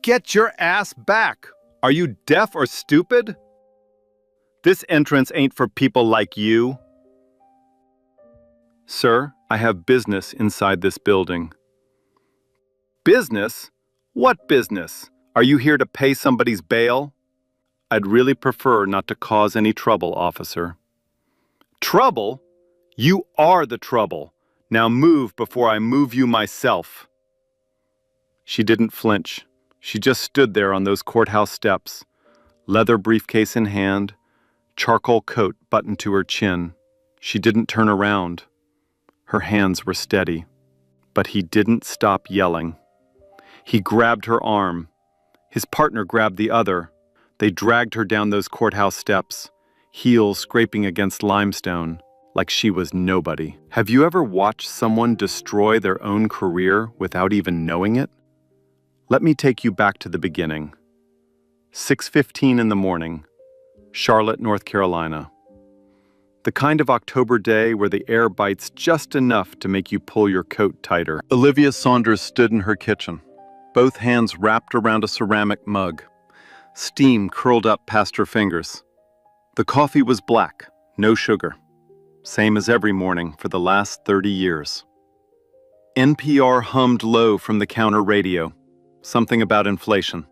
Get your ass back! Are you deaf or stupid? This entrance ain't for people like you. Sir, I have business inside this building. Business? What business? Are you here to pay somebody's bail? I'd really prefer not to cause any trouble, officer. Trouble? You are the trouble. Now move before I move you myself. She didn't flinch. She just stood there on those courthouse steps, leather briefcase in hand, charcoal coat buttoned to her chin. She didn't turn around. Her hands were steady, but he didn't stop yelling. He grabbed her arm. His partner grabbed the other. They dragged her down those courthouse steps, heels scraping against limestone, like she was nobody. Have you ever watched someone destroy their own career without even knowing it? Let me take you back to the beginning. 6:15 in the morning, Charlotte, North Carolina. The kind of October day where the air bites just enough to make you pull your coat tighter. Olivia Saunders stood in her kitchen, both hands wrapped around a ceramic mug. Steam curled up past her fingers. The coffee was black, no sugar. Same as every morning for the last 30 years. NPR hummed low from the counter radio, something about inflation.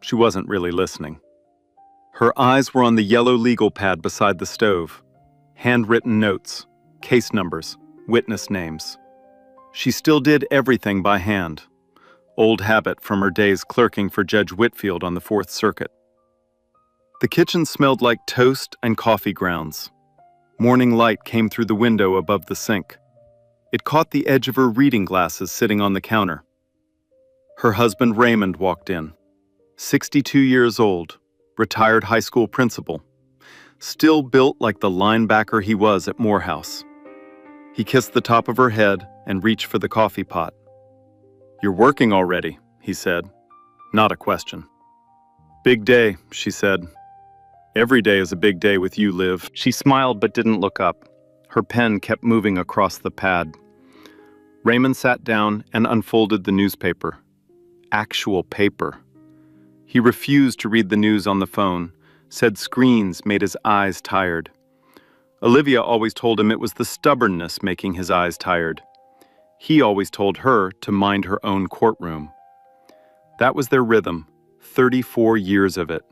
She wasn't really listening. Her eyes were on the yellow legal pad beside the stove. Handwritten notes, case numbers, witness names. She still did everything by hand. Old habit from her days clerking for Judge Whitfield on the Fourth Circuit. The kitchen smelled like toast and coffee grounds. Morning light came through the window above the sink. It caught the edge of her reading glasses sitting on the counter. Her husband Raymond walked in. 62 years old, retired high school principal. Still built like the linebacker he was at Morehouse. He kissed the top of her head and reached for the coffee pot. "You're working already," he said. Not a question. "Big day," she said. "Every day is a big day with you, Liv." She smiled but didn't look up. Her pen kept moving across the pad. Raymond sat down and unfolded the newspaper. Actual paper. He refused to read the news on the phone, said screens made his eyes tired. Olivia always told him it was the stubbornness making his eyes tired. He always told her to mind her own courtroom. That was their rhythm, 34 years of it.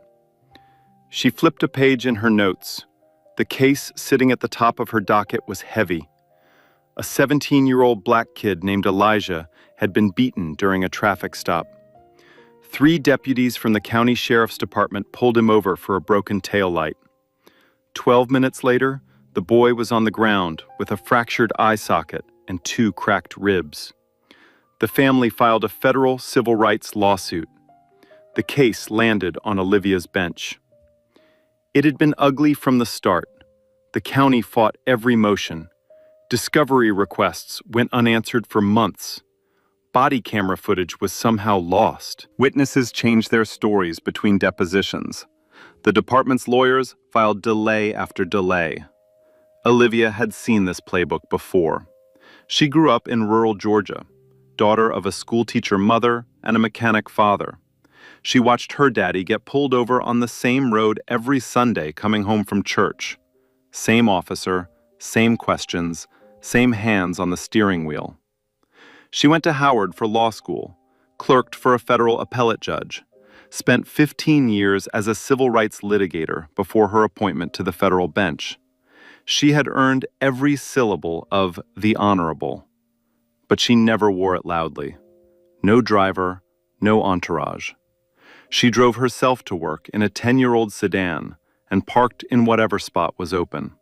She flipped a page in her notes. The case sitting at the top of her docket was heavy. A 17-year-old black kid named Elijah had been beaten during a traffic stop. 3 deputies from the county sheriff's department pulled him over for a broken taillight. 12 minutes later, the boy was on the ground with a fractured eye socket and 2 cracked ribs. The family filed a federal civil rights lawsuit. The case landed on Olivia's bench. It had been ugly from the start. The county fought every motion. Discovery requests went unanswered for months. Body camera footage was somehow lost. Witnesses changed their stories between depositions. The department's lawyers filed delay after delay. Olivia had seen this playbook before. She grew up in rural Georgia, daughter of a schoolteacher mother and a mechanic father. She watched her daddy get pulled over on the same road every Sunday coming home from church. Same officer, same questions, same hands on the steering wheel. She went to Howard for law school, clerked for a federal appellate judge, spent 15 years as a civil rights litigator before her appointment to the federal bench. She had earned every syllable of the honorable, but she never wore it loudly. No driver, no entourage. She drove herself to work in a 10-year-old sedan and parked in whatever spot was open.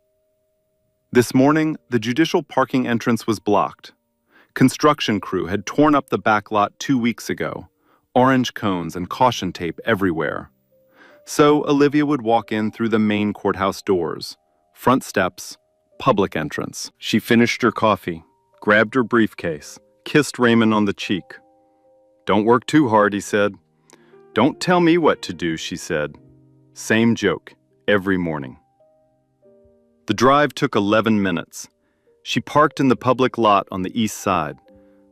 This morning, the judicial parking entrance was blocked. Construction crew had torn up the back lot 2 weeks ago, orange cones and caution tape everywhere. So Olivia would walk in through the main courthouse doors, front steps, public entrance. She finished her coffee, grabbed her briefcase, kissed Raymond on the cheek. "Don't work too hard," he said. "Don't tell me what to do," she said. Same joke, every morning. The drive took 11 minutes. She parked in the public lot on the east side,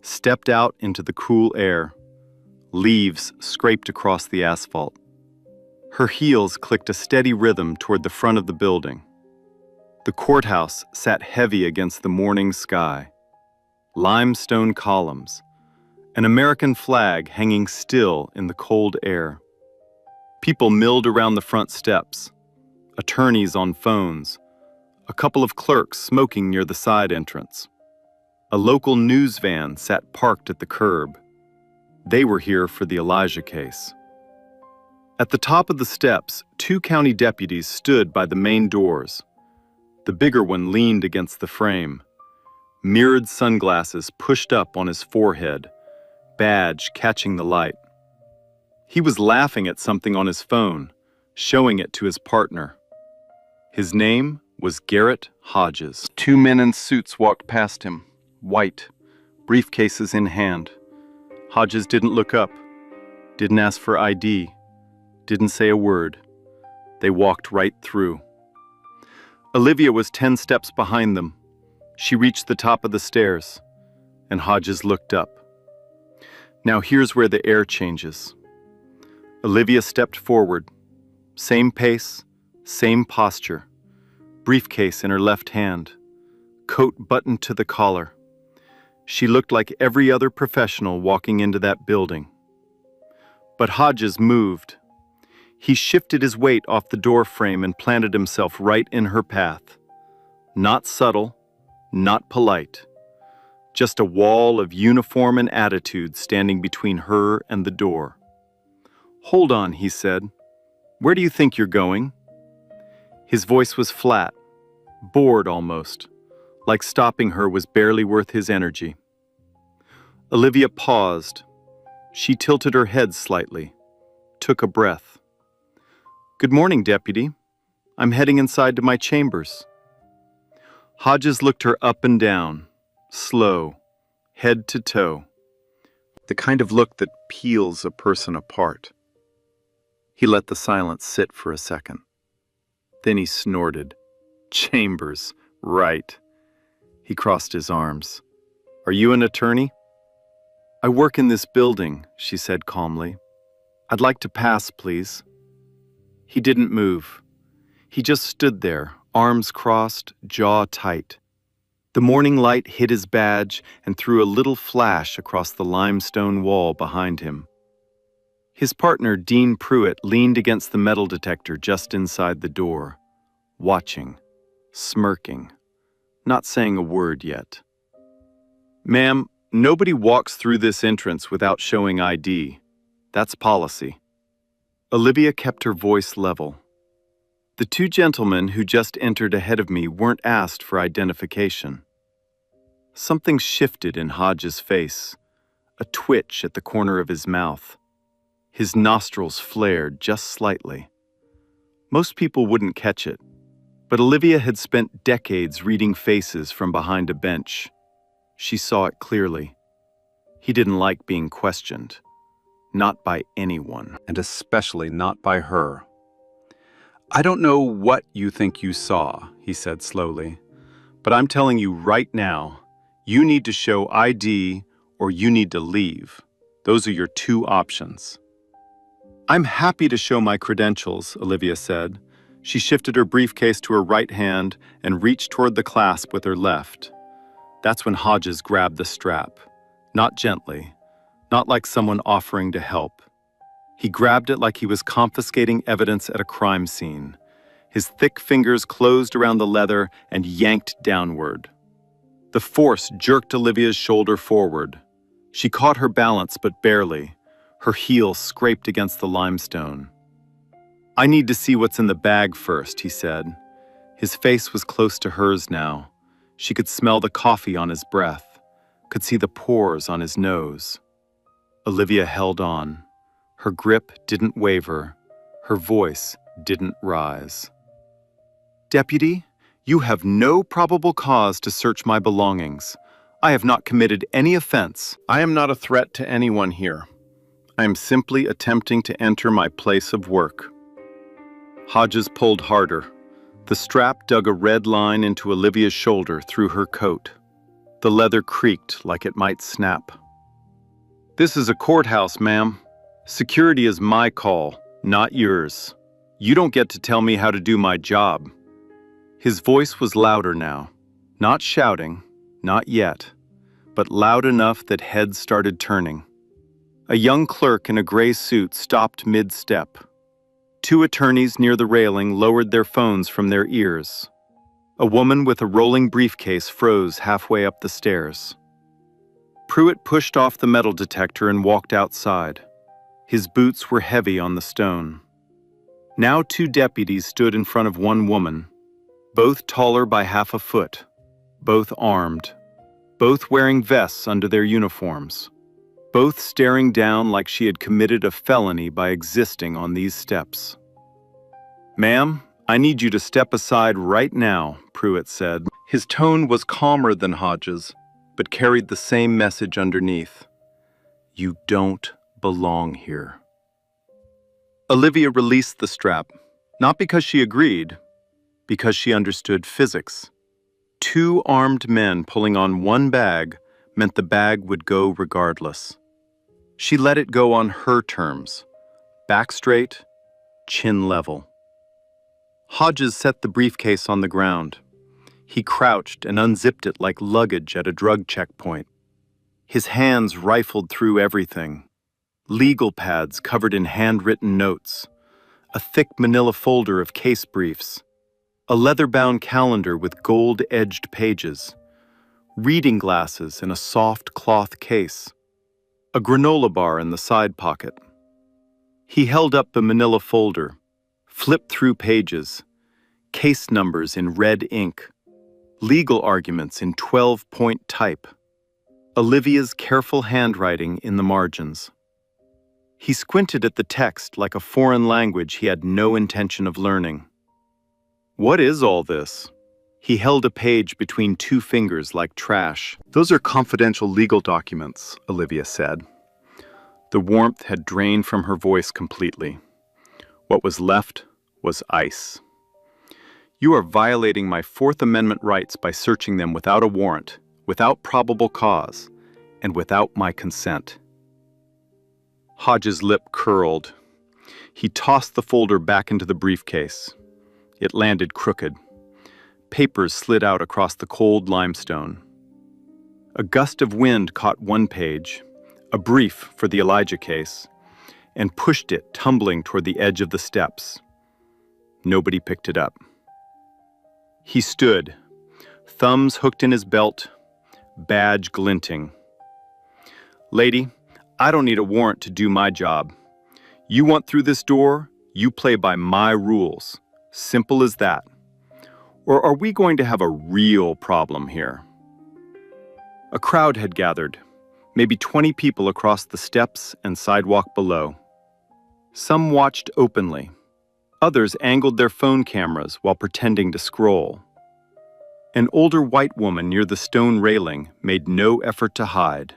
stepped out into the cool air. Leaves scraped across the asphalt. Her heels clicked a steady rhythm toward the front of the building. The courthouse sat heavy against the morning sky. Limestone columns, an American flag hanging still in the cold air. People milled around the front steps, attorneys on phones, a couple of clerks smoking near the side entrance. A local news van sat parked at the curb. They were here for the Elijah case. At the top of the steps, 2 county deputies stood by the main doors. The bigger one leaned against the frame. Mirrored sunglasses pushed up on his forehead, badge catching the light. He was laughing at something on his phone, showing it to his partner. His name was Garrett Hodges. 2 men in suits walked past him, white, briefcases in hand. Hodges didn't look up, didn't ask for ID, didn't say a word. They walked right through. Olivia was 10 steps behind them. She reached the top of the stairs, and Hodges looked up. Now here's where the air changes. Olivia stepped forward. Same pace, same posture. Briefcase in her left hand. Coat buttoned to the collar. She looked like every other professional walking into that building. But Hodges moved. He shifted his weight off the door frame and planted himself right in her path. Not subtle, not polite. Just a wall of uniform and attitude standing between her and the door. "Hold on," he said. "Where do you think you're going?" His voice was flat, bored almost, like stopping her was barely worth his energy. Olivia paused. She tilted her head slightly, took a breath. "Good morning, Deputy. I'm heading inside to my chambers." Hodges looked her up and down, slow, head to toe. The kind of look that peels a person apart. He let the silence sit for a second. Then he snorted. "Chambers, right." He crossed his arms. "Are you an attorney?" "I work in this building," she said calmly. "I'd like to pass, please." He didn't move. He just stood there, arms crossed, jaw tight. The morning light hit his badge and threw a little flash across the limestone wall behind him. His partner, Dean Pruitt, leaned against the metal detector just inside the door, watching, smirking, not saying a word yet. "Ma'am, nobody walks through this entrance without showing ID. That's policy." Olivia kept her voice level. "The 2 gentlemen who just entered ahead of me weren't asked for identification." Something shifted in Hodges' face, a twitch at the corner of his mouth. His nostrils flared just slightly. Most people wouldn't catch it, but Olivia had spent decades reading faces from behind a bench. She saw it clearly. He didn't like being questioned. Not by anyone, and especially not by her. "I don't know what you think you saw," he said slowly, "but I'm telling you right now, you need to show ID or you need to leave. Those are your 2 options." "I'm happy to show my credentials," Olivia said. She shifted her briefcase to her right hand and reached toward the clasp with her left. That's when Hodges grabbed the strap, not gently, not like someone offering to help. He grabbed it like he was confiscating evidence at a crime scene. His thick fingers closed around the leather and yanked downward. The force jerked Olivia's shoulder forward. She caught her balance, but barely. Her heel scraped against the limestone. "I need to see what's in the bag first," he said. His face was close to hers now. She could smell the coffee on his breath, could see the pores on his nose. Olivia held on. Her grip didn't waver. Her voice didn't rise. "Deputy, you have no probable cause to search my belongings. I have not committed any offense. I am not a threat to anyone here. I am simply attempting to enter my place of work." Hodges pulled harder. The strap dug a red line into Olivia's shoulder through her coat. The leather creaked like it might snap. This is a courthouse, ma'am. Security is my call, not yours. You don't get to tell me how to do my job. His voice was louder now. Not shouting, not yet, but loud enough that heads started turning. A young clerk in a gray suit stopped mid-step. Two attorneys near the railing lowered their phones from their ears. A woman with a rolling briefcase froze halfway up the stairs. Pruitt pushed off the metal detector and walked outside. His boots were heavy on the stone. Now two deputies stood in front of one woman, both taller by half a foot, both armed, both wearing vests under their uniforms, both staring down like she had committed a felony by existing on these steps. "Ma'am, I need you to step aside right now," Pruitt said. His tone was calmer than Hodges, but carried the same message underneath. You don't belong here. Olivia released the strap, not because she agreed, because she understood physics. Two armed men pulling on one bag meant the bag would go regardless. She let it go on her terms, back straight, chin level. Hodges set the briefcase on the ground. He crouched and unzipped it like luggage at a drug checkpoint. His hands rifled through everything. Legal pads covered in handwritten notes, a thick manila folder of case briefs, a leather-bound calendar with gold-edged pages, reading glasses in a soft cloth case, a granola bar in the side pocket. He held up the manila folder, flipped through pages, case numbers in red ink, legal arguments in 12-point type, Olivia's careful handwriting in the margins. He squinted at the text like a foreign language he had no intention of learning. What is all this? He held a page between two fingers like trash. Those are confidential legal documents, Olivia said. The warmth had drained from her voice completely. What was left was ice. You are violating my Fourth Amendment rights by searching them without a warrant, without probable cause, and without my consent. Hodges' lip curled. He tossed the folder back into the briefcase. It landed crooked. Papers slid out across the cold limestone. A gust of wind caught one page, a brief for the Elijah case, and pushed it tumbling toward the edge of the steps. Nobody picked it up. He stood, thumbs hooked in his belt, badge glinting. Lady, I don't need a warrant to do my job. You want through this door, you play by my rules. Simple as that. Or are we going to have a real problem here? A crowd had gathered, maybe 20 people across the steps and sidewalk below. Some watched openly. Others angled their phone cameras while pretending to scroll. An older white woman near the stone railing made no effort to hide.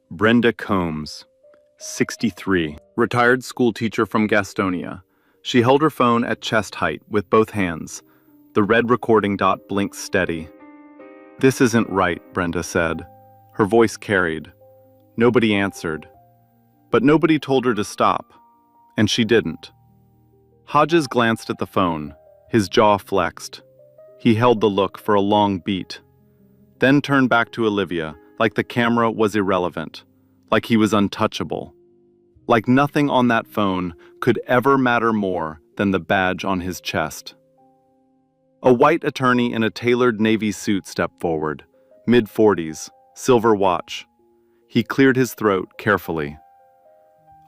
Brenda Combs, 63, retired schoolteacher from Gastonia. She held her phone at chest height with both hands. The red recording dot blinked steady. This isn't right, Brenda said. Her voice carried. Nobody answered. But nobody told her to stop, and she didn't. Hodges glanced at the phone, his jaw flexed. He held the look for a long beat, then turned back to Olivia, like the camera was irrelevant, like he was untouchable, like nothing on that phone could ever matter more than the badge on his chest. A white attorney in a tailored navy suit stepped forward, mid-40s, silver watch. He cleared his throat carefully.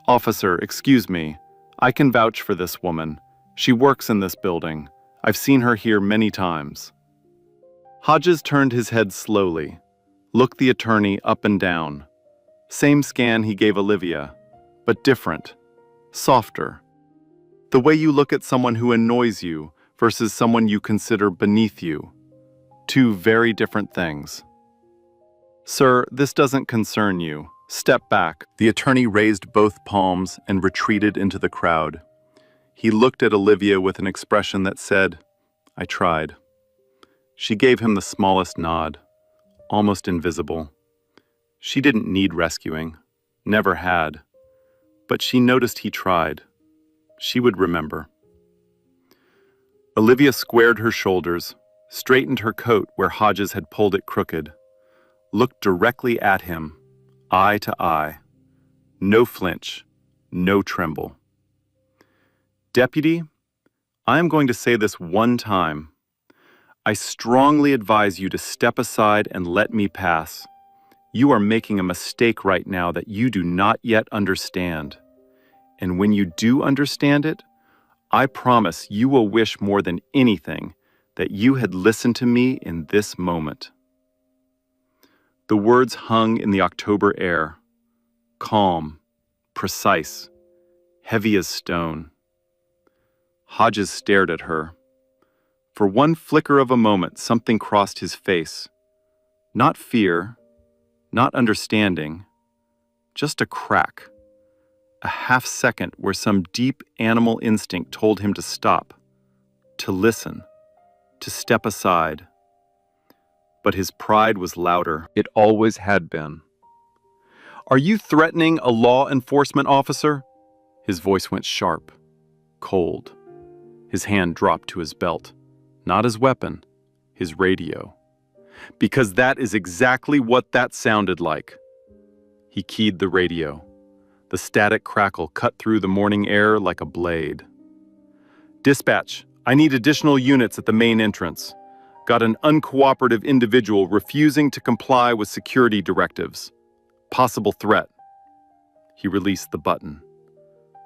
"Officer, excuse me. I can vouch for this woman. She works in this building. I've seen her here many times." Hodges turned his head slowly, looked the attorney up and down. Same scan he gave Olivia, but different, softer. The way you look at someone who annoys you versus someone you consider beneath you. Two very different things. "Sir, this doesn't concern you. Step back." The attorney raised both palms and retreated into the crowd. He looked at Olivia with an expression that said, "I tried." She gave him the smallest nod, almost invisible. She didn't need rescuing. Never had. But she noticed he tried. She would remember. Olivia squared her shoulders, straightened her coat where Hodges had pulled it crooked, looked directly at him, eye to eye. No flinch, no tremble. Deputy, I am going to say this one time. I strongly advise you to step aside and let me pass. You are making a mistake right now that you do not yet understand. And when you do understand it, I promise you will wish more than anything that you had listened to me in this moment. The words hung in the October air, calm, precise, heavy as stone. Hodges stared at her. For one flicker of a moment, something crossed his face. Not fear, not understanding, just a crack. A half second where some deep animal instinct told him to stop, to listen, to step aside. But his pride was louder. It always had been. Are you threatening a law enforcement officer? His voice went sharp, cold. His hand dropped to his belt. Not his weapon, his radio. Because that is exactly what that sounded like. He keyed the radio. The static crackle cut through the morning air like a blade. Dispatch, I need additional units at the main entrance. Got an uncooperative individual refusing to comply with security directives. Possible threat. He released the button.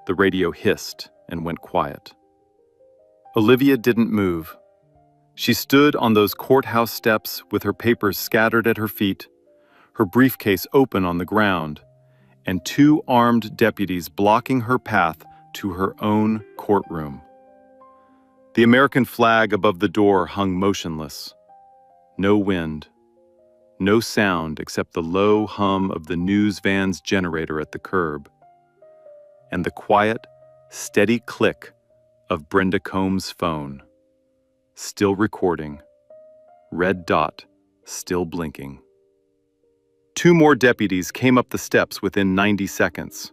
The radio hissed and went quiet. Olivia didn't move. She stood on those courthouse steps with her papers scattered at her feet, her briefcase open on the ground, and two armed deputies blocking her path to her own courtroom. The American flag above the door hung motionless. No wind, no sound except the low hum of the news van's generator at the curb, and the quiet, steady click of Brenda Combs' phone. Still recording. Red dot, still blinking. Two more deputies came up the steps within 90 seconds.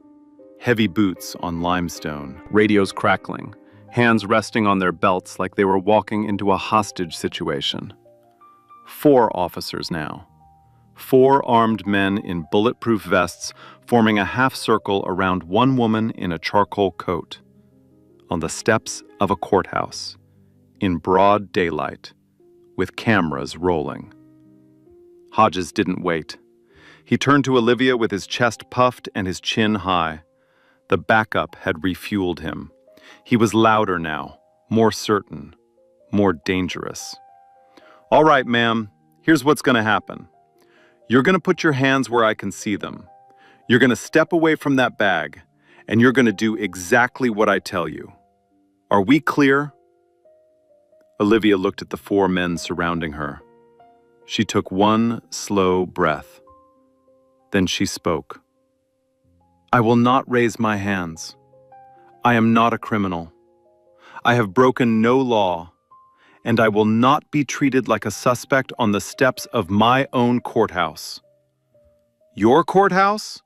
Heavy boots on limestone. Radios crackling, hands resting on their belts like they were walking into a hostage situation. 4 officers now. 4 armed men in bulletproof vests forming a half circle around one woman in a charcoal coat. On the steps of a courthouse. In broad daylight, with cameras rolling. Hodges didn't wait. He turned to Olivia with his chest puffed and his chin high. The backup had refueled him. He was louder now, more certain, more dangerous. All right, ma'am, here's what's going to happen. You're going to put your hands where I can see them. You're going to step away from that bag, and you're going to do exactly what I tell you. Are we clear? Olivia looked at the 4 men surrounding her. She took one slow breath. Then she spoke. I will not raise my hands. I am not a criminal. I have broken no law, and I will not be treated like a suspect on the steps of my own courthouse. Your courthouse?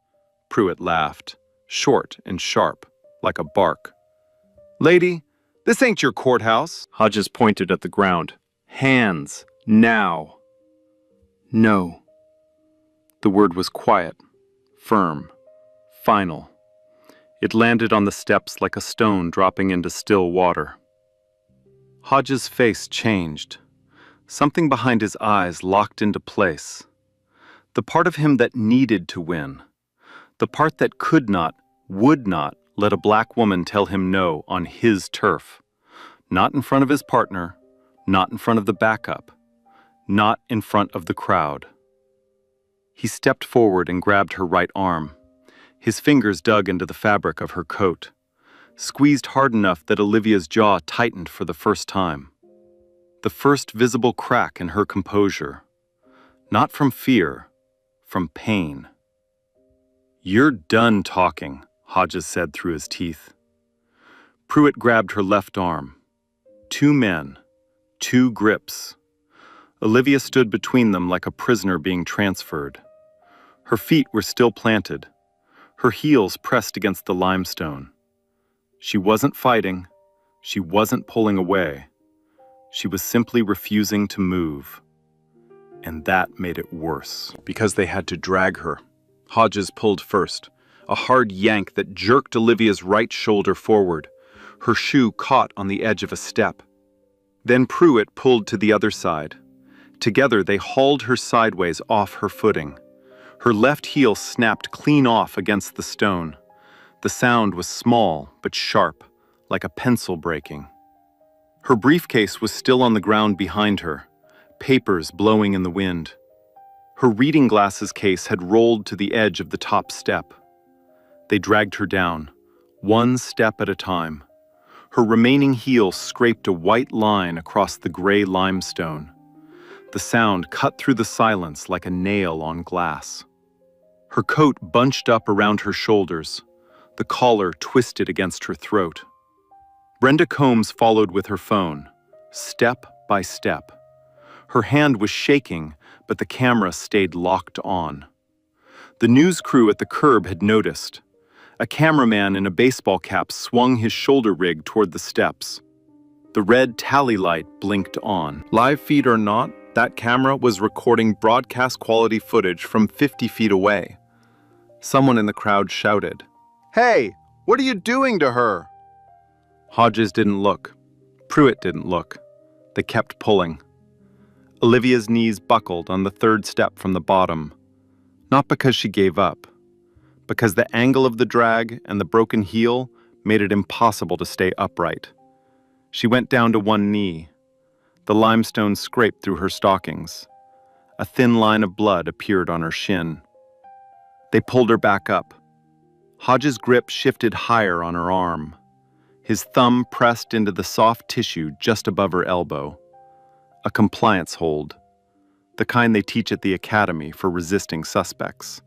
Pruitt laughed, short and sharp, like a bark. Lady, this ain't your courthouse. Hodges pointed at the ground. Hands, now. No. The word was quiet, firm, final. It landed on the steps like a stone dropping into still water. Hodges' face changed. Something behind his eyes locked into place. The part of him that needed to win. The part that could not, would not, let a black woman tell him no on his turf. Not in front of his partner, not in front of the backup, not in front of the crowd. He stepped forward and grabbed her right arm. His fingers dug into the fabric of her coat, squeezed hard enough that Olivia's jaw tightened for the first time. The first visible crack in her composure. Not from fear, from pain. You're done talking, Hodges said through his teeth. Pruitt grabbed her left arm. 2 men, 2 grips. Olivia stood between them like a prisoner being transferred. Her feet were still planted. her heels pressed against the limestone. She wasn't fighting. She wasn't pulling away. She was simply refusing to move. And that made it worse, because they had to drag her. Hodges pulled first, a hard yank that jerked Olivia's right shoulder forward. Her shoe caught on the edge of a step. Then Pruitt pulled to the other side. Together they hauled her sideways off her footing. Her left heel snapped clean off against the stone. The sound was small but sharp, like a pencil breaking. Her briefcase was still on the ground behind her, papers blowing in the wind. Her reading glasses case had rolled to the edge of the top step. They dragged her down, one step at a time. Her remaining heel scraped a white line across the gray limestone. The sound cut through the silence like a nail on glass. Her coat bunched up around her shoulders, the collar twisted against her throat. Brenda Combs followed with her phone, step by step. Her hand was shaking, but the camera stayed locked on. The news crew at the curb had noticed. A cameraman in a baseball cap swung his shoulder rig toward the steps. The red tally light blinked on. Live feed or not, that camera was recording broadcast quality footage from 50 feet away. Someone in the crowd shouted, "Hey, what are you doing to her?" Hodges didn't look. Pruitt didn't look. They kept pulling. Olivia's knees buckled on the third step from the bottom, not because she gave up, because the angle of the drag and the broken heel made it impossible to stay upright. She went down to one knee. The limestone scraped through her stockings. A thin line of blood appeared on her shin. They pulled her back up. Hodges' grip shifted higher on her arm. His thumb pressed into the soft tissue just above her elbow. A compliance hold, the kind they teach at the academy for resisting suspects.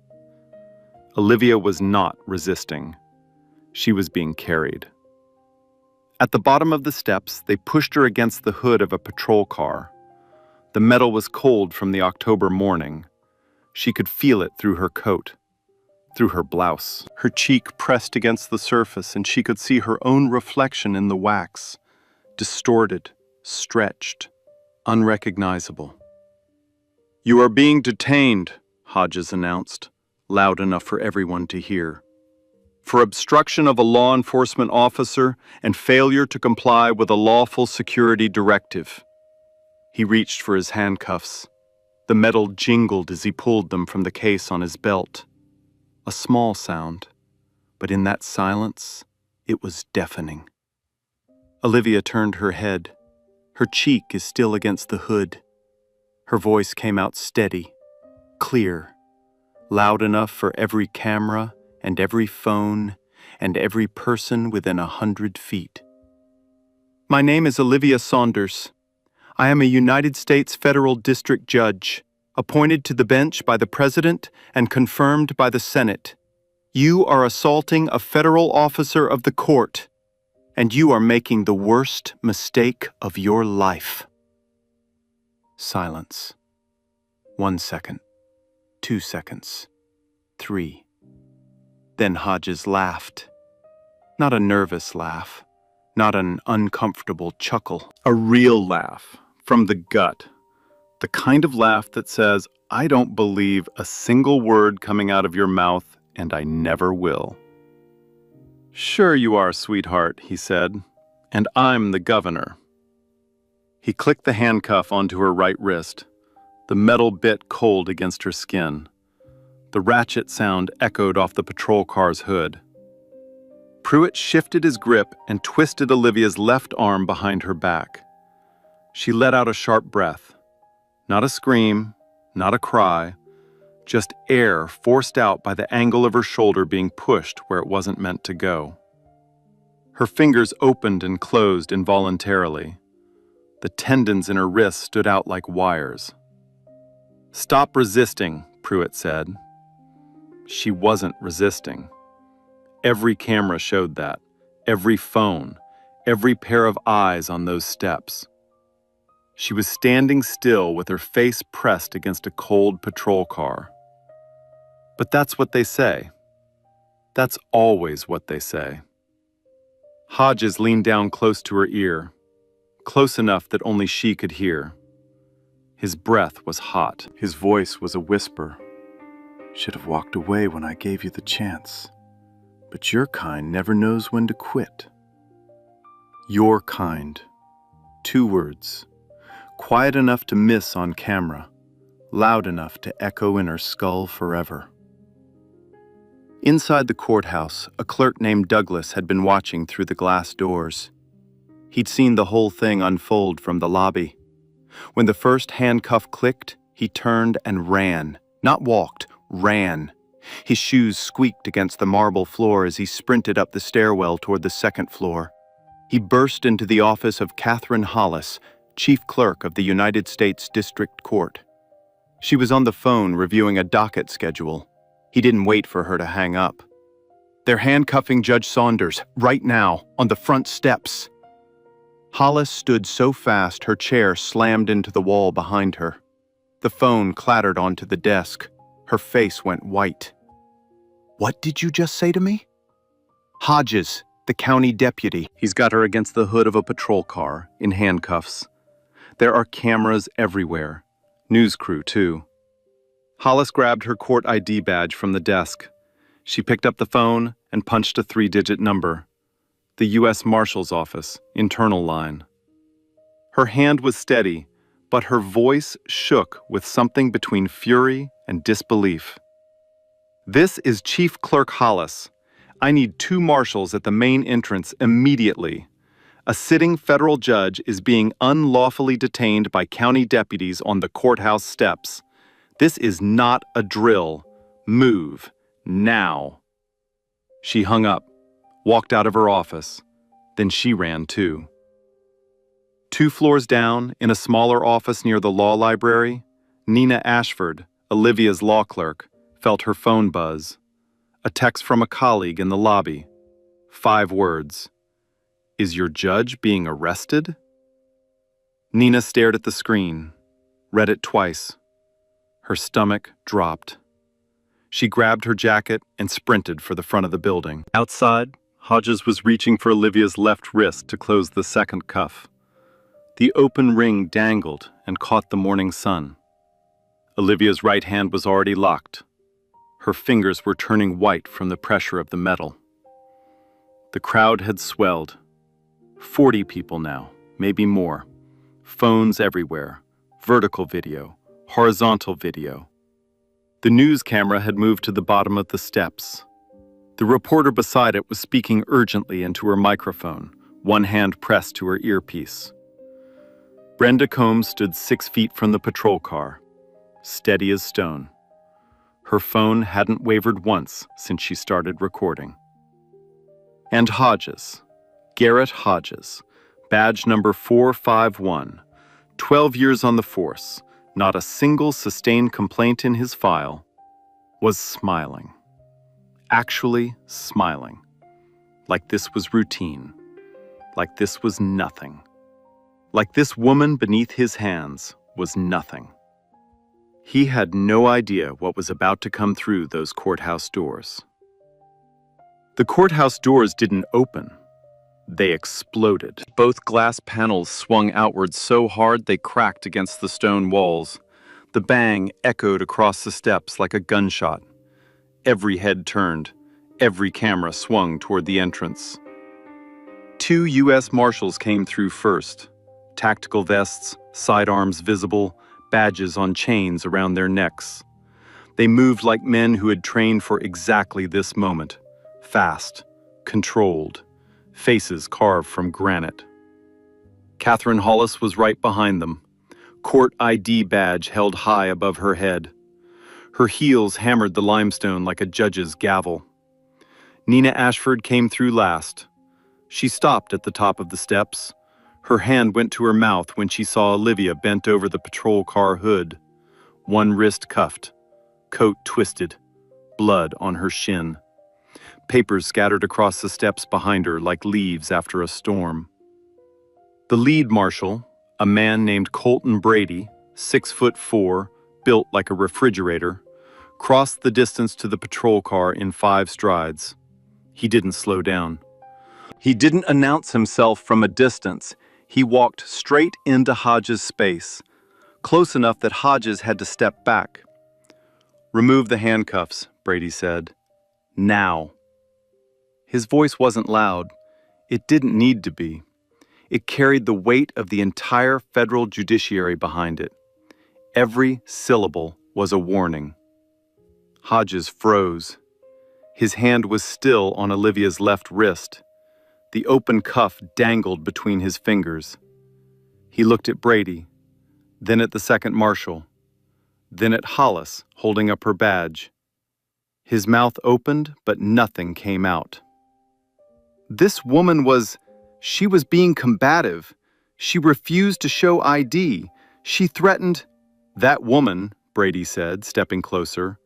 Olivia was not resisting. She was being carried. At the bottom of the steps, they pushed her against the hood of a patrol car. The metal was cold from the October morning. She could feel it through her coat, through her blouse. Her cheek pressed against the surface, and she could see her own reflection in the wax, distorted, stretched, unrecognizable. "You are being detained," Hodges announced, loud enough for everyone to hear, "for obstruction of a law enforcement officer and failure to comply with a lawful security directive." He reached for his handcuffs. The metal jingled as he pulled them from the case on his belt. A small sound, but in that silence, it was deafening. Olivia turned her head. Her cheek is still against the hood. Her voice came out steady, clear, loud enough for every camera and every phone and every person within 100 feet. "My name is Olivia Saunders. I am a United States federal district judge, appointed to the bench by the President and confirmed by the Senate. You are assaulting a federal officer of the court, and you are making the worst mistake of your life." Silence. 1 second, 2 seconds, 3. Then Hodges laughed. Not a nervous laugh, not an uncomfortable chuckle. A real laugh, from the gut. The kind of laugh that says, "I don't believe a single word coming out of your mouth, and I never will." "Sure you are, sweetheart," he said, "and I'm the governor." He clicked the handcuff onto her right wrist, the metal bit cold against her skin. The ratchet sound echoed off the patrol car's hood. Pruitt shifted his grip and twisted Olivia's left arm behind her back. She let out a sharp breath. Not a scream, not a cry, just air forced out by the angle of her shoulder being pushed where it wasn't meant to go. Her fingers opened and closed involuntarily. The tendons in her wrists stood out like wires. "Stop resisting," Pruitt said. She wasn't resisting. Every camera showed that, every phone, every pair of eyes on those steps. She was standing still with her face pressed against a cold patrol car. But that's what they say. That's always what they say. Hodges leaned down close to her ear, close enough that only she could hear. His breath was hot. His voice was a whisper. Should have walked away when I gave you the chance. But your kind never knows when to quit. Your kind. 2 words. Quiet enough to miss on camera. Loud enough to echo in her skull forever. Inside the courthouse, a clerk named Douglas had been watching through the glass doors. He'd seen the whole thing unfold from the lobby. When the first handcuff clicked, he turned and ran. Not walked, ran. His shoes squeaked against the marble floor as he sprinted up the stairwell toward the 2nd floor. He burst into the office of Catherine Hollis, chief clerk of the United States District Court. She was on the phone reviewing a docket schedule. He didn't wait for her to hang up. They're handcuffing Judge Saunders, right now, on the front steps. Hollis stood so fast her chair slammed into the wall behind her. The phone clattered onto the desk. Her face went white. What did you just say to me? Hodges, the county deputy. He's got her against the hood of a patrol car, in handcuffs. There are cameras everywhere. News crew, too. Hollis grabbed her court ID badge from the desk. She picked up the phone and punched a 3-digit number. The U.S. Marshal's office, internal line. Her hand was steady, but her voice shook with something between fury and disbelief. This is Chief Clerk Hollis. I need 2 marshals at the main entrance immediately. A sitting federal judge is being unlawfully detained by county deputies on the courthouse steps. This is not a drill. Move. Now. She hung up, walked out of her office. Then she ran too. 2 floors down, in a smaller office near the law library, Nina Ashford, Olivia's law clerk, felt her phone buzz. A text from a colleague in the lobby. 5 words. Is your judge being arrested? Nina stared at the screen, read it twice. Her stomach dropped. She grabbed her jacket and sprinted for the front of the building. Outside, Hodges was reaching for Olivia's left wrist to close the 2nd cuff. The open ring dangled and caught the morning sun. Olivia's right hand was already locked. Her fingers were turning white from the pressure of the metal. The crowd had swelled. 40 people now, maybe more. Phones everywhere. Vertical video, horizontal video. The news camera had moved to the bottom of the steps. The reporter beside it was speaking urgently into her microphone, one hand pressed to her earpiece. Brenda Combs stood 6 feet from the patrol car, steady as stone. Her phone hadn't wavered once since she started recording. And Hodges, Garrett Hodges, badge number 451, 12 years on the force, not a single sustained complaint in his file, was smiling. Actually smiling. Like this was routine. Like this was nothing. Like this woman beneath his hands was nothing. He had no idea what was about to come through those courthouse doors. The courthouse doors didn't open. They exploded. Both glass panels swung outward so hard they cracked against the stone walls. The bang echoed across the steps like a gunshot. Every head turned. Every camera swung toward the entrance. 2 U.S. Marshals came through first. Tactical vests, sidearms visible, badges on chains around their necks. They moved like men who had trained for exactly this moment. Fast, controlled, faces carved from granite. Catherine Hollis was right behind them, court ID badge held high above her head. Her heels hammered the limestone like a judge's gavel. Nina Ashford came through last. She stopped at the top of the steps. Her hand went to her mouth when she saw Olivia bent over the patrol car hood, one wrist cuffed, coat twisted, blood on her shin. Papers scattered across the steps behind her like leaves after a storm. The lead marshal, a man named Colton Brady, 6'4", built like a refrigerator, crossed the distance to the patrol car in 5 strides. He didn't slow down. He didn't announce himself from a distance. He walked straight into Hodges' space, close enough that Hodges had to step back. "Remove the handcuffs," Brady said. "Now." His voice wasn't loud. It didn't need to be. It carried the weight of the entire federal judiciary behind it. Every syllable was a warning. Hodges froze. His hand was still on Olivia's left wrist. The open cuff dangled between his fingers. He looked at Brady, then at the second marshal, then at Hollis holding up her badge. His mouth opened, but nothing came out. This woman she was being combative. She refused to show ID. She threatened. "That woman," Brady said, stepping closer,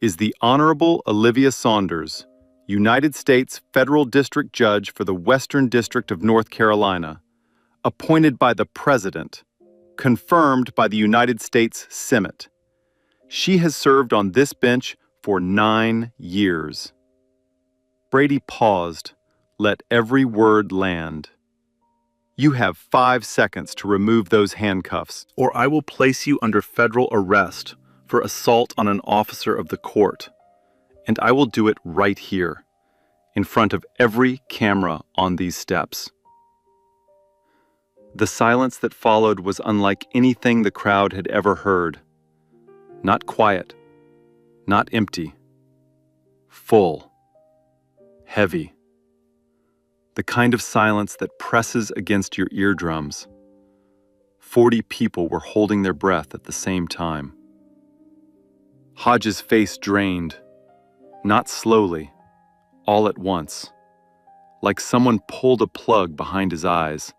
"is the Honorable Olivia Saunders, United States Federal District Judge for the Western District of North Carolina, appointed by the President, confirmed by the United States Senate. She has served on this bench for 9 years." Brady paused, let every word land. "You have 5 seconds to remove those handcuffs, or I will place you under federal arrest for assault on an officer of the court. And I will do it right here, in front of every camera on these steps." The silence that followed was unlike anything the crowd had ever heard. Not quiet, not empty. Full. Heavy. The kind of silence that presses against your eardrums. 40 people were holding their breath at the same time. Hodges' face drained, not slowly, all at once, like someone pulled a plug behind his eyes.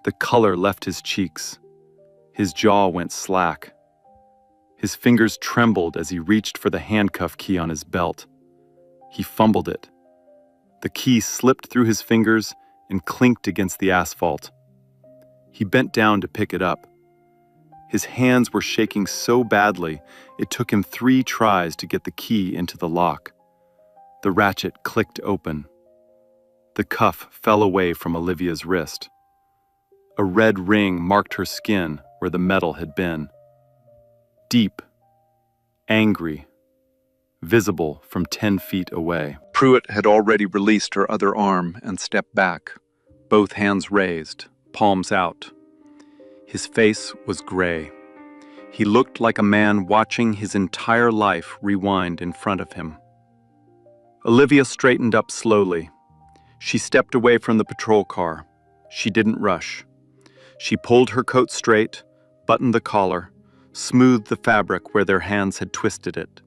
The color left his cheeks. His jaw went slack. His fingers trembled as he reached for the handcuff key on his belt. He fumbled it. The key slipped through his fingers and clinked against the asphalt. He bent down to pick it up. His hands were shaking so badly, it took him 3 tries to get the key into the lock. The ratchet clicked open. The cuff fell away from Olivia's wrist. A red ring marked her skin where the metal had been. Deep, angry, visible from 10 feet away. Pruitt had already released her other arm and stepped back, both hands raised, palms out. His face was gray. He looked like a man watching his entire life rewind in front of him. Olivia straightened up slowly. She stepped away from the patrol car. She didn't rush. She pulled her coat straight, buttoned the collar, smoothed the fabric where their hands had twisted it.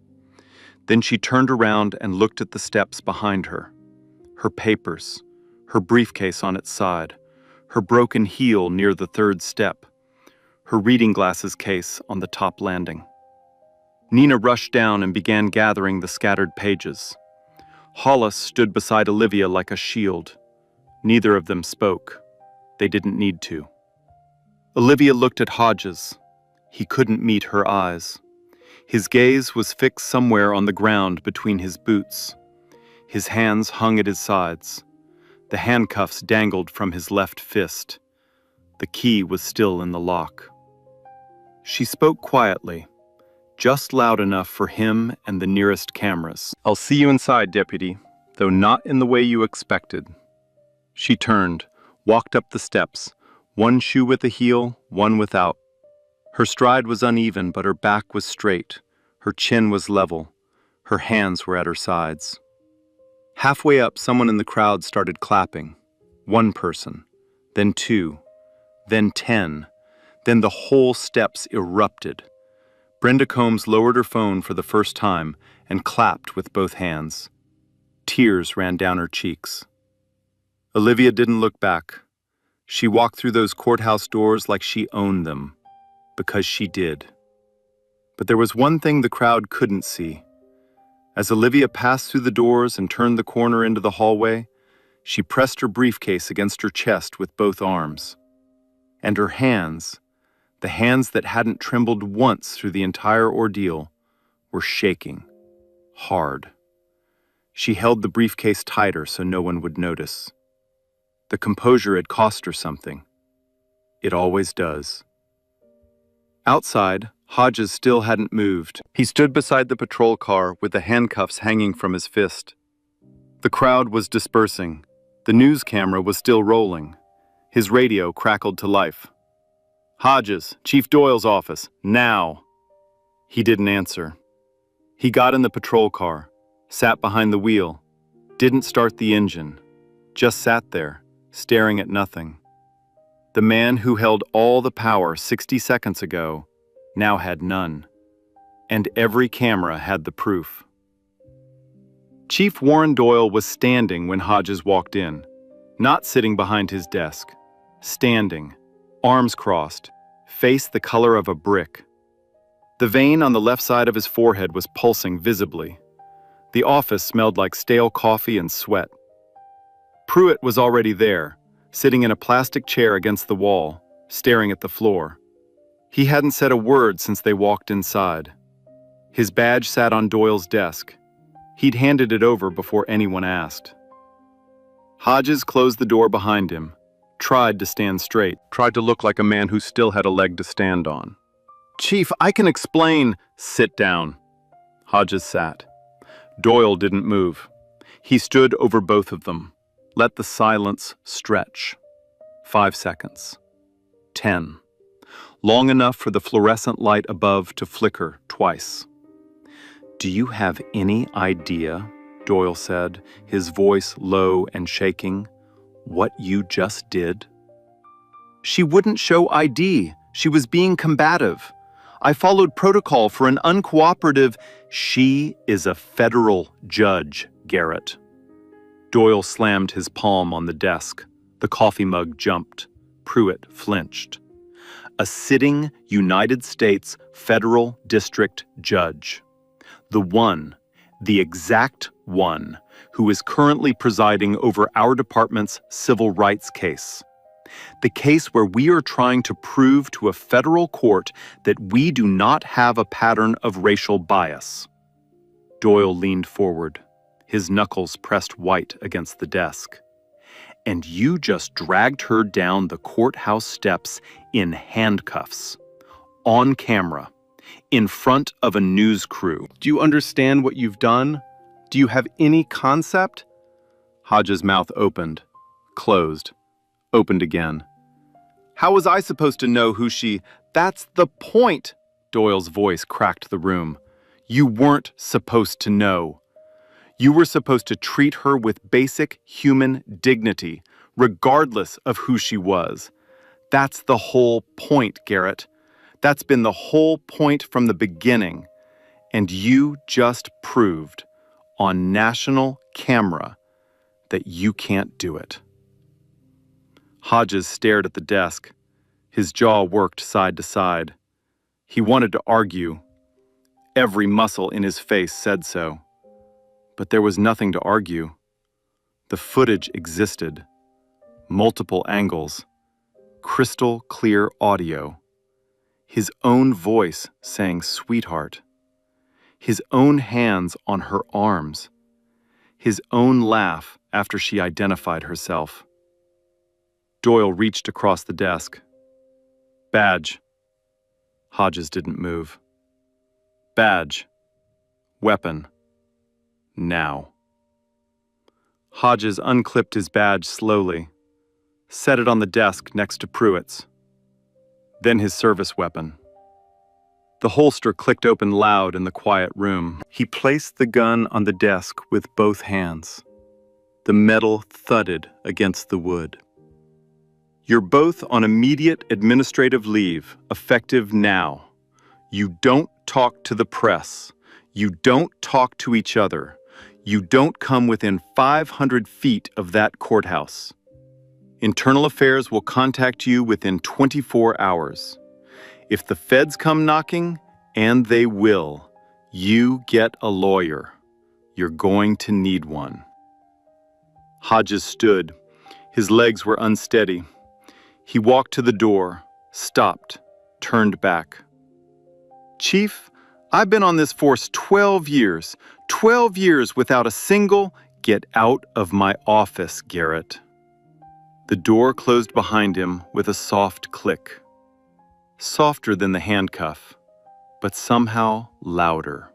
Then she turned around and looked at the steps behind her. Her papers, her briefcase on its side, her broken heel near the 3rd step, her reading glasses case on the top landing. Nina rushed down and began gathering the scattered pages. Hollis stood beside Olivia like a shield. Neither of them spoke. They didn't need to. Olivia looked at Hodges. He couldn't meet her eyes. His gaze was fixed somewhere on the ground between his boots. His hands hung at his sides. The handcuffs dangled from his left fist. The key was still in the lock. She spoke quietly, just loud enough for him and the nearest cameras. "I'll see you inside, Deputy, though not in the way you expected." She turned, walked up the steps, one shoe with a heel, one without. Her stride was uneven, but her back was straight. Her chin was level. Her hands were at her sides. Halfway up, someone in the crowd started clapping. 1 person, then 2, then 10. Then the whole steps erupted. Brenda Combs lowered her phone for the first time and clapped with both hands. Tears ran down her cheeks. Olivia didn't look back. She walked through those courthouse doors like she owned them, because she did. But there was one thing the crowd couldn't see. As Olivia passed through the doors and turned the corner into the hallway, she pressed her briefcase against her chest with both arms. And her hands, the hands that hadn't trembled once through the entire ordeal, were shaking, hard. She held the briefcase tighter so no one would notice. The composure had cost her something. It always does. Outside, Hodges still hadn't moved. He stood beside the patrol car with the handcuffs hanging from his fist. The crowd was dispersing. The news camera was still rolling. His radio crackled to life. "Hodges, Chief Doyle's office, now." He didn't answer. He got in the patrol car, sat behind the wheel, didn't start the engine, just sat there, staring at nothing. The man who held all the power 60 seconds ago now had none, and every camera had the proof. Chief Warren Doyle was standing when Hodges walked in, not sitting behind his desk, standing, arms crossed, face the color of a brick. The vein on the left side of his forehead was pulsing visibly. The office smelled like stale coffee and sweat. Pruitt was already there, sitting in a plastic chair against the wall, staring at the floor. He hadn't said a word since they walked inside. His badge sat on Doyle's desk. He'd handed it over before anyone asked. Hodges closed the door behind him, tried to stand straight, tried to look like a man who still had a leg to stand on. "Chief, I can explain." "Sit down." Hodges sat. Doyle didn't move. He stood over both of them. Let the silence stretch. 5 seconds. 10. Long enough for the fluorescent light above to flicker twice. "Do you have any idea," Doyle said, his voice low and shaking, "what you just did?" "She wouldn't show ID. She was being combative. I followed protocol for an uncooperative—" "She is a federal judge, Garrett." Doyle slammed his palm on the desk. The coffee mug jumped. Pruitt flinched. "A sitting United States federal district judge. The one, the exact one, who is currently presiding over our department's civil rights case. The case where we are trying to prove to a federal court that we do not have a pattern of racial bias." Doyle leaned forward, his knuckles pressed white against the desk. "And you just dragged her down the courthouse steps in handcuffs, on camera, in front of a news crew. Do you understand what you've done? Do you have any concept?" Hodges' mouth opened, closed, opened again. "How was I supposed to know who she—" "That's the point!" Doyle's voice cracked the room. "You weren't supposed to know. You were supposed to treat her with basic human dignity, regardless of who she was. That's the whole point, Garrett. That's been the whole point from the beginning. And you just proved, on national camera, that you can't do it." Hodges stared at the desk. His jaw worked side to side. He wanted to argue. Every muscle in his face said so. But there was nothing to argue. The footage existed. Multiple angles. Crystal clear audio. His own voice saying "sweetheart." His own hands on her arms. His own laugh after she identified herself. Doyle reached across the desk. "Badge." Hodges didn't move. "Badge. Weapon. Now." Hodges unclipped his badge slowly, set it on the desk next to Pruitt's. Then his service weapon. The holster clicked open loud in the quiet room. He placed the gun on the desk with both hands. The metal thudded against the wood. "You're both on immediate administrative leave, effective now. You don't talk to the press. You don't talk to each other. You don't come within 500 feet of that courthouse. Internal Affairs will contact you within 24 hours. If the feds come knocking, and they will, you get a lawyer. You're going to need one." Hodges stood. His legs were unsteady. He walked to the door, stopped, turned back. "Chief, I've been on this force 12 years. 12 years without a single, "Get out of my office, Garrett." The door closed behind him with a soft click. Softer than the handcuff, but somehow louder.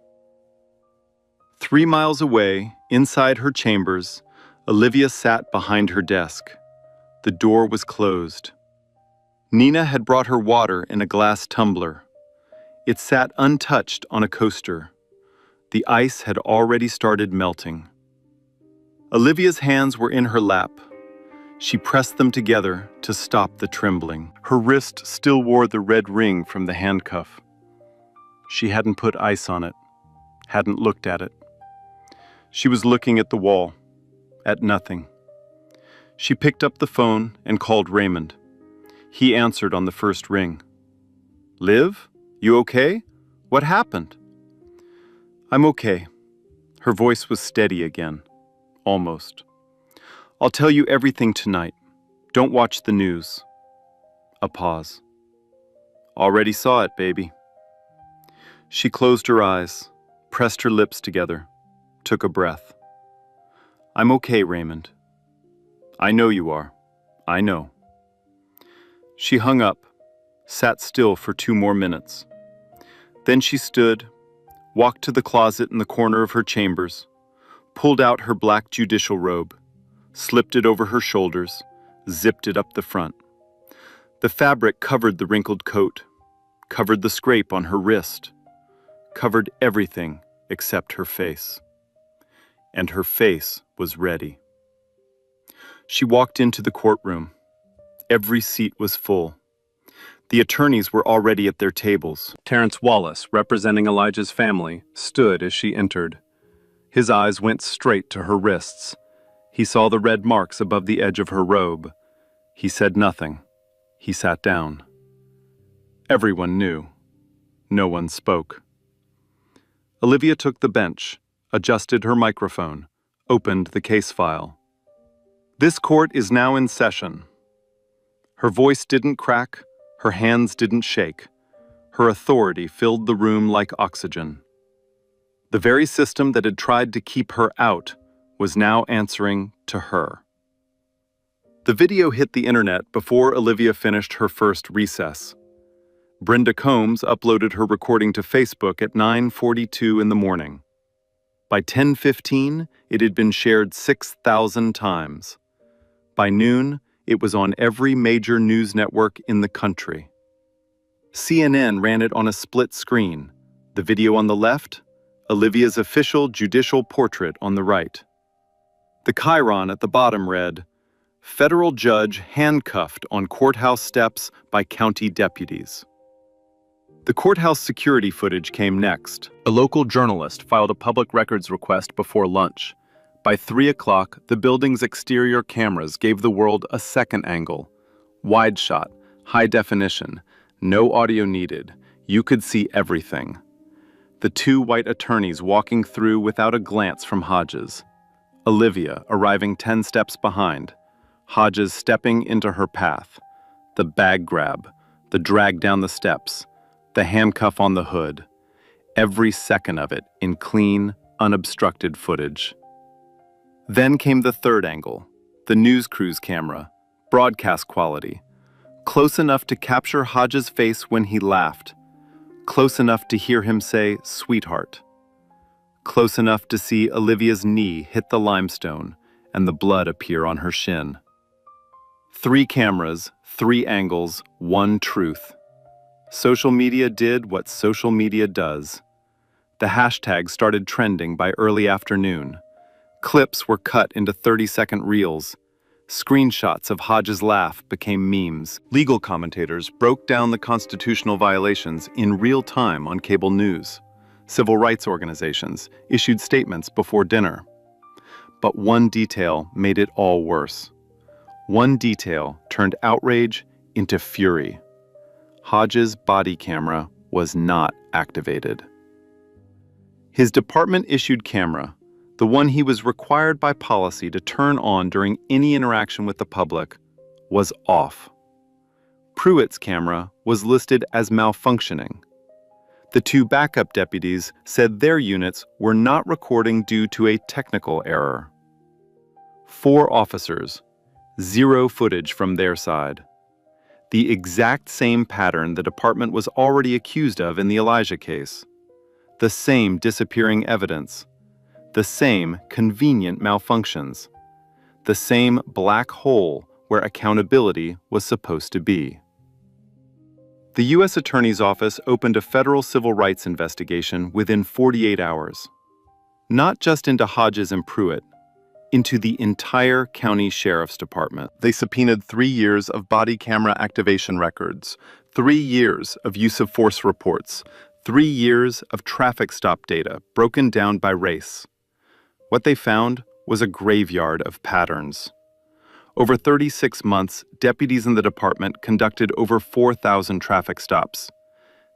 3 miles away, inside her chambers, Olivia sat behind her desk. The door was closed. Nina had brought her water in a glass tumbler. It sat untouched on a coaster. The ice had already started melting. Olivia's hands were in her lap. She pressed them together to stop the trembling. Her wrist still wore the red ring from the handcuff. She hadn't put ice on it, hadn't looked at it. She was looking at the wall, at nothing. She picked up the phone and called Raymond. He answered on the first ring. "Liv, you okay? What happened?" "I'm okay." Her voice was steady again, almost. "I'll tell you everything tonight. Don't watch the news." A pause. "Already saw it, baby." She closed her eyes, pressed her lips together, took a breath. "I'm okay, Raymond. I know you are. I know." She hung up, sat still for 2 more minutes. Then she stood, walked to the closet in the corner of her chambers, pulled out her black judicial robe, slipped it over her shoulders, zipped it up the front. The fabric covered the wrinkled coat, covered the scrape on her wrist, covered everything except her face. And her face was ready. She walked into the courtroom. Every seat was full. The attorneys were already at their tables. Terrence Wallace, representing Elijah's family, stood as she entered. His eyes went straight to her wrists. He saw the red marks above the edge of her robe. He said nothing. He sat down. Everyone knew. No one spoke. Olivia took the bench, adjusted her microphone, opened the case file. "This court is now in session." Her voice didn't crack, her hands didn't shake. Her authority filled the room like oxygen. The very system that had tried to keep her out was now answering to her. The video hit the internet before Olivia finished her first recess. Brenda Combs uploaded her recording to Facebook at 9:42 in the morning. By 10:15, it had been shared 6,000 times. By noon, it was on every major news network in the country. CNN ran it on a split screen, the video on the left, Olivia's official judicial portrait on the right. The chyron at the bottom read, "Federal judge handcuffed on courthouse steps by county deputies." The courthouse security footage came next. A local journalist filed a public records request before lunch. By 3 o'clock, the building's exterior cameras gave the world a second angle. Wide shot, high definition, no audio needed. You could see everything. The 2 white attorneys walking through without a glance from Hodges. Olivia arriving 10 steps behind. Hodges stepping into her path. The bag grab, the drag down the steps, the handcuff on the hood. Every second of it in clean, unobstructed footage. Then came the third angle, the news crew's camera, broadcast quality, close enough to capture Hodges' face when he laughed, close enough to hear him say, "Sweetheart," close enough to see Olivia's knee hit the limestone and the blood appear on her shin. 3 cameras, 3 angles, 1 truth. Social media did what social media does. The hashtag started trending by early afternoon. Clips were cut into 30-second reels. Screenshots of Hodges' laugh became memes. Legal commentators broke down the constitutional violations in real time on cable news. Civil rights organizations issued statements before dinner. But one detail made it all worse. One detail turned outrage into fury. Hodges' body camera was not activated. His department-issued camera, the one he was required by policy to turn on during any interaction with the public, was off. Pruitt's camera was listed as malfunctioning. The two backup deputies said their units were not recording due to a technical error. 4 officers, 0 footage from their side. The exact same pattern the department was already accused of in the Elijah case. The same disappearing evidence. The same convenient malfunctions. The same black hole where accountability was supposed to be. The U.S. Attorney's Office opened a federal civil rights investigation within 48 hours. Not just into Hodges and Pruitt, into the entire county sheriff's department. They subpoenaed 3 years of body camera activation records, 3 years of use of force reports, 3 years of traffic stop data broken down by race. What they found was a graveyard of patterns. Over 36 months, deputies in the department conducted over 4,000 traffic stops.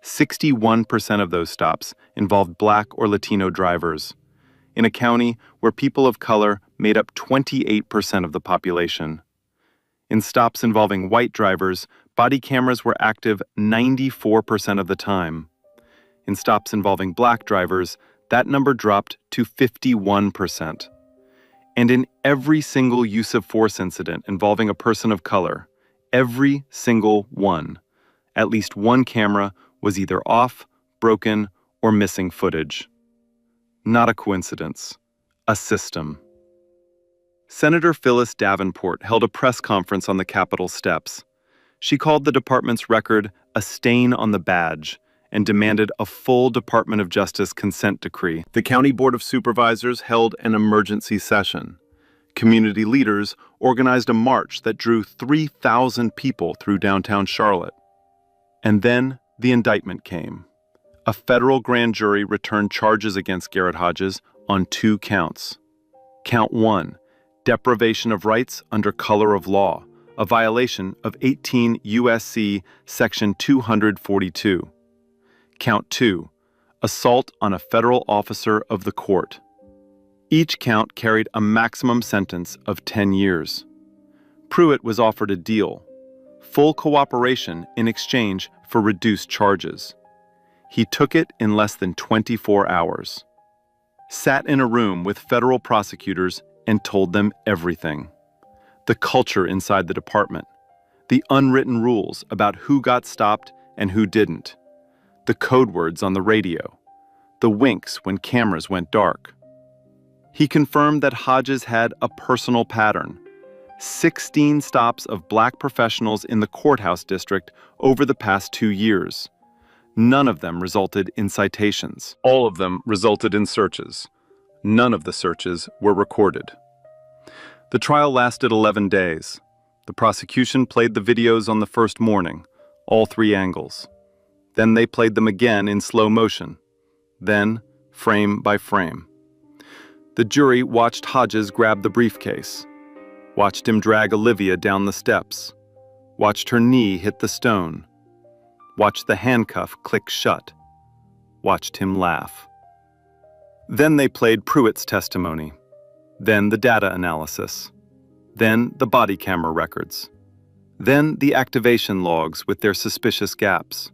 61% of those stops involved Black or Latino drivers, in a county where people of color made up 28% of the population. In stops involving white drivers, body cameras were active 94% of the time. In stops involving Black drivers, that number dropped to 51%. And in every single use of force incident involving a person of color, every single one, at least one camera was either off, broken, or missing footage. Not a coincidence, a system. Senator Phyllis Davenport held a press conference on the Capitol steps. She called the department's record a stain on the badge and demanded a full Department of Justice consent decree. The County Board of Supervisors held an emergency session. Community leaders organized a march that drew 3,000 people through downtown Charlotte. And then the indictment came. A federal grand jury returned charges against Garrett Hodges on 2 counts. Count 1, deprivation of rights under color of law, a violation of 18 U.S.C. Section 242. Count 2, assault on a federal officer of the court. Each count carried a maximum sentence of 10 years. Pruitt was offered a deal, full cooperation in exchange for reduced charges. He took it in less than 24 hours. Sat in a room with federal prosecutors and told them everything. The culture inside the department, the unwritten rules about who got stopped and who didn't, the code words on the radio, the winks when cameras went dark. He confirmed that Hodges had a personal pattern, 16 stops of Black professionals in the courthouse district over the past 2 years. None of them resulted in citations. All of them resulted in searches. None of the searches were recorded. The trial lasted 11 days. The prosecution played the videos on the first morning, all 3 angles. Then they played them again in slow motion. Then, frame by frame. The jury watched Hodges grab the briefcase, watched him drag Olivia down the steps, watched her knee hit the stone, watched the handcuff click shut, watched him laugh. Then they played Pruitt's testimony, then the data analysis, then the body camera records, then the activation logs with their suspicious gaps.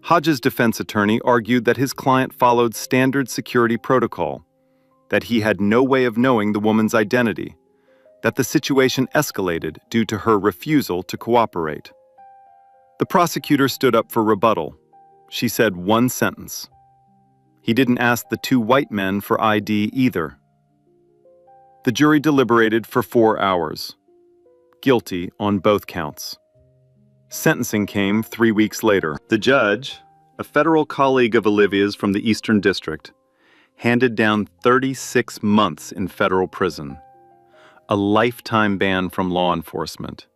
Hodges' defense attorney argued that his client followed standard security protocol, that he had no way of knowing the woman's identity, that the situation escalated due to her refusal to cooperate. The prosecutor stood up for rebuttal. She said one sentence. He didn't ask the 2 white men for ID either. The jury deliberated for 4 hours. Guilty on both counts. Sentencing came 3 weeks later. The judge, a federal colleague of Olivia's from the Eastern District, handed down 36 months in federal prison, a lifetime ban from law enforcement,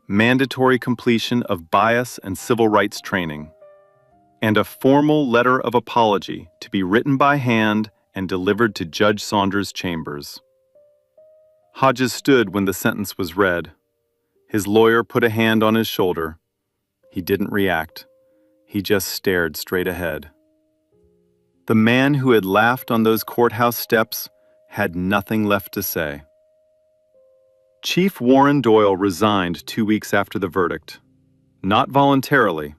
mandatory completion of bias and civil rights training, and a formal letter of apology to be written by hand and delivered to Judge Saunders' chambers. Hodges stood when the sentence was read. His lawyer put a hand on his shoulder. He didn't react. He just stared straight ahead. The man who had laughed on those courthouse steps had nothing left to say. Chief Warren Doyle resigned 2 weeks after the verdict. Not voluntarily.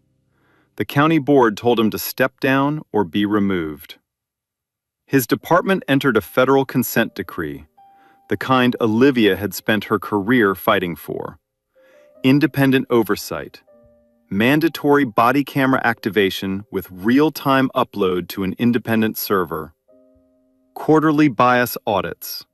The county board told him to step down or be removed. His department entered a federal consent decree, the kind Olivia had spent her career fighting for. Independent oversight, mandatory body camera activation with real-time upload to an independent server, quarterly bias audits,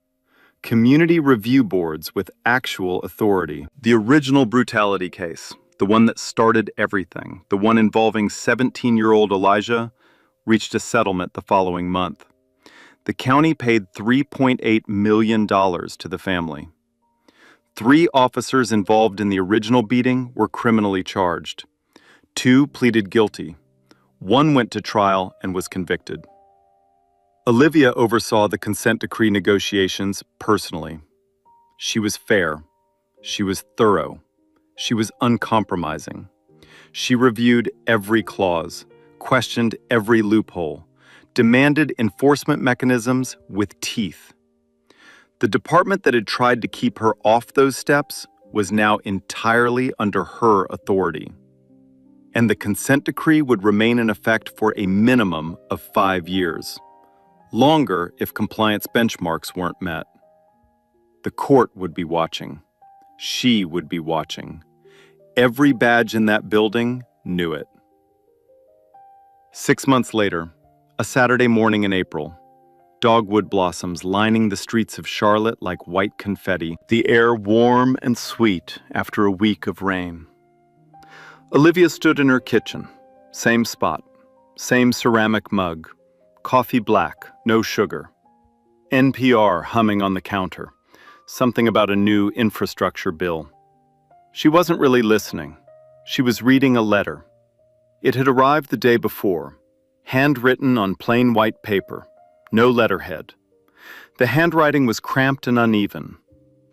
community review boards with actual authority. The original Brutality case, the one that started everything, the one involving 17-year-old Elijah, reached a settlement the following month. The county paid $3.8 million to the family. 3 officers involved in the original beating were criminally charged. 2 pleaded guilty. 1 went to trial and was convicted. Olivia oversaw the consent decree negotiations personally. She was fair. She was thorough. She was uncompromising. She reviewed every clause, questioned every loophole, demanded enforcement mechanisms with teeth. The department that had tried to keep her off those steps was now entirely under her authority. And the consent decree would remain in effect for a minimum of 5 years. Longer if compliance benchmarks weren't met. The court would be watching. She would be watching. Every badge in that building knew it. 6 months later, a Saturday morning in April, dogwood blossoms lining the streets of Charlotte like white confetti, the air warm and sweet after a week of rain. Olivia stood in her kitchen, same spot, same ceramic mug, coffee black, no sugar. NPR humming on the counter, something about a new infrastructure bill. She wasn't really listening. She was reading a letter. It had arrived the day before, handwritten on plain white paper, no letterhead. The handwriting was cramped and uneven,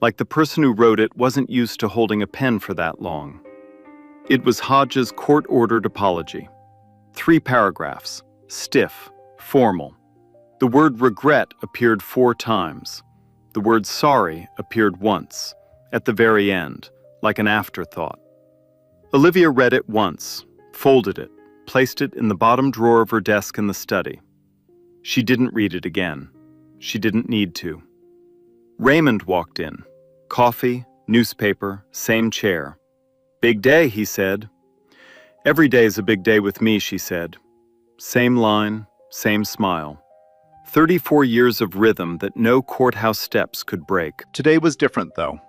like the person who wrote it wasn't used to holding a pen for that long. It was Hodge's court-ordered apology. 3 paragraphs, stiff, formal. The word regret appeared 4 times. The word sorry appeared once, at the very end, like an afterthought. Olivia read it once, folded it, placed it in the bottom drawer of her desk in the study. She didn't read it again. She didn't need to. Raymond walked in. Coffee, newspaper, same chair. "Big day," he said. "Every day's a big day with me," she said. Same line, same smile. 34 years of rhythm that no courthouse steps could break. Today was different, though.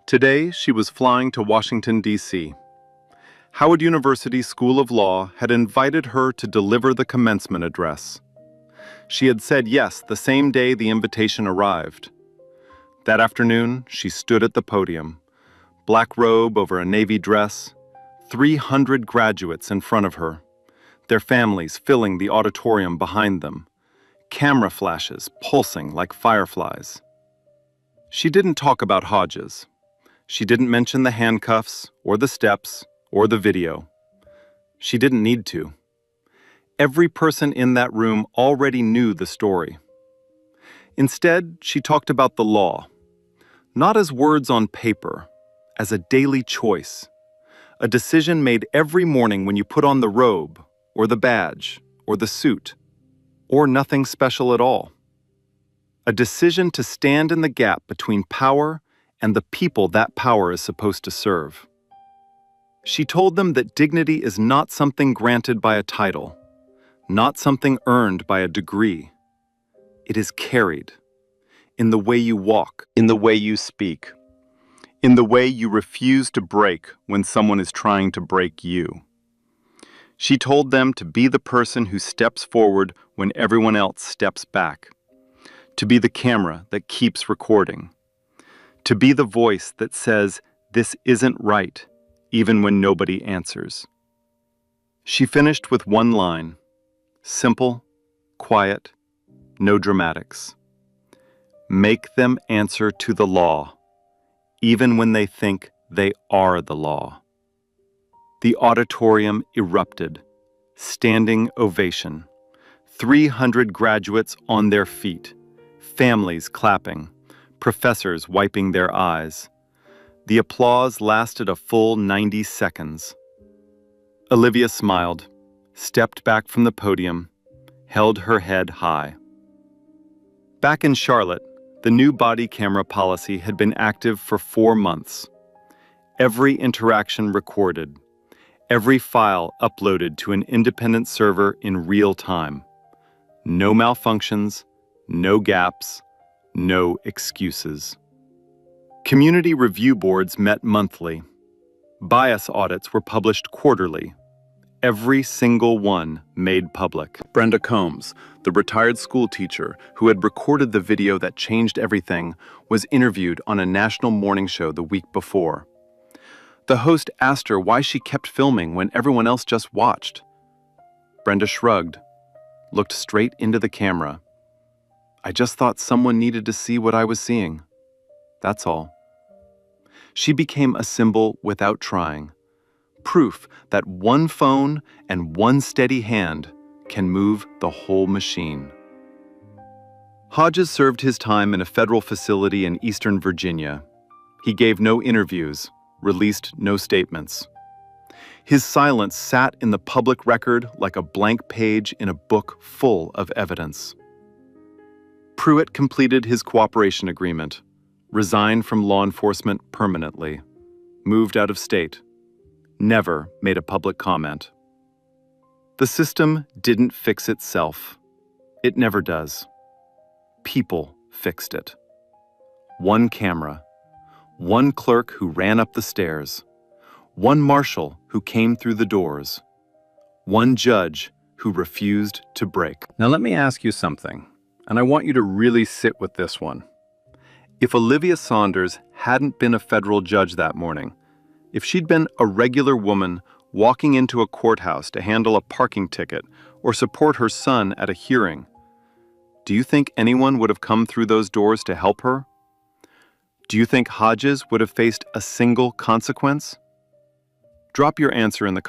Today, she was flying to Washington, D.C. Howard University School of Law had invited her to deliver the commencement address. She had said yes the same day the invitation arrived. That afternoon, she stood at the podium, black robe over a navy dress, 300 graduates in front of her, their families filling the auditorium behind them, camera flashes pulsing like fireflies. She didn't talk about Hodges. She didn't mention the handcuffs, or the steps, or the video. She didn't need to. Every person in that room already knew the story. Instead, she talked about the law, not as words on paper, as a daily choice, a decision made every morning when you put on the robe, or the badge, or the suit, or nothing special at all. A decision to stand in the gap between power and the people that power is supposed to serve. She told them that dignity is not something granted by a title, not something earned by a degree. It is carried in the way you walk, in the way you speak, in the way you refuse to break when someone is trying to break you. She told them to be the person who steps forward when everyone else steps back, to be the camera that keeps recording, to be the voice that says, "This isn't right," even when nobody answers. She finished with one line, simple, quiet, no dramatics. Make them answer to the law, even when they think they are the law. The auditorium erupted, standing ovation. 300 graduates on their feet, families clapping, professors wiping their eyes. The applause lasted a full 90 seconds. Olivia smiled. stepped back from the podium, held her head high. Back in Charlotte, the new body camera policy had been active for 4 months. Every interaction recorded, every file uploaded to an independent server in real time. No malfunctions, no gaps, no excuses. Community review boards met monthly. Bias audits were published quarterly. Every single one made public. Brenda Combs, the retired school teacher who had recorded the video that changed everything, was interviewed on a national morning show the week before. The host asked her why she kept filming when everyone else just watched. Brenda shrugged, looked straight into the camera. "I just thought someone needed to see what I was seeing. That's all." She became a symbol without trying. Proof that one phone and one steady hand can move the whole machine. Hodges served his time in a federal facility in Eastern Virginia. He gave no interviews, released no statements. His silence sat in the public record like a blank page in a book full of evidence. Pruitt completed his cooperation agreement, resigned from law enforcement permanently, moved out of state, never made a public comment. The system didn't fix itself. It never does. People fixed it. One camera, one clerk who ran up the stairs, one marshal who came through the doors, one judge who refused to break. Now let me ask you something, and I want you to really sit with this one. If Olivia Saunders hadn't been a federal judge that morning, if she'd been a regular woman walking into a courthouse to handle a parking ticket or support her son at a hearing, do you think anyone would have come through those doors to help her? Do you think Hodges would have faced a single consequence? Drop your answer in the comments.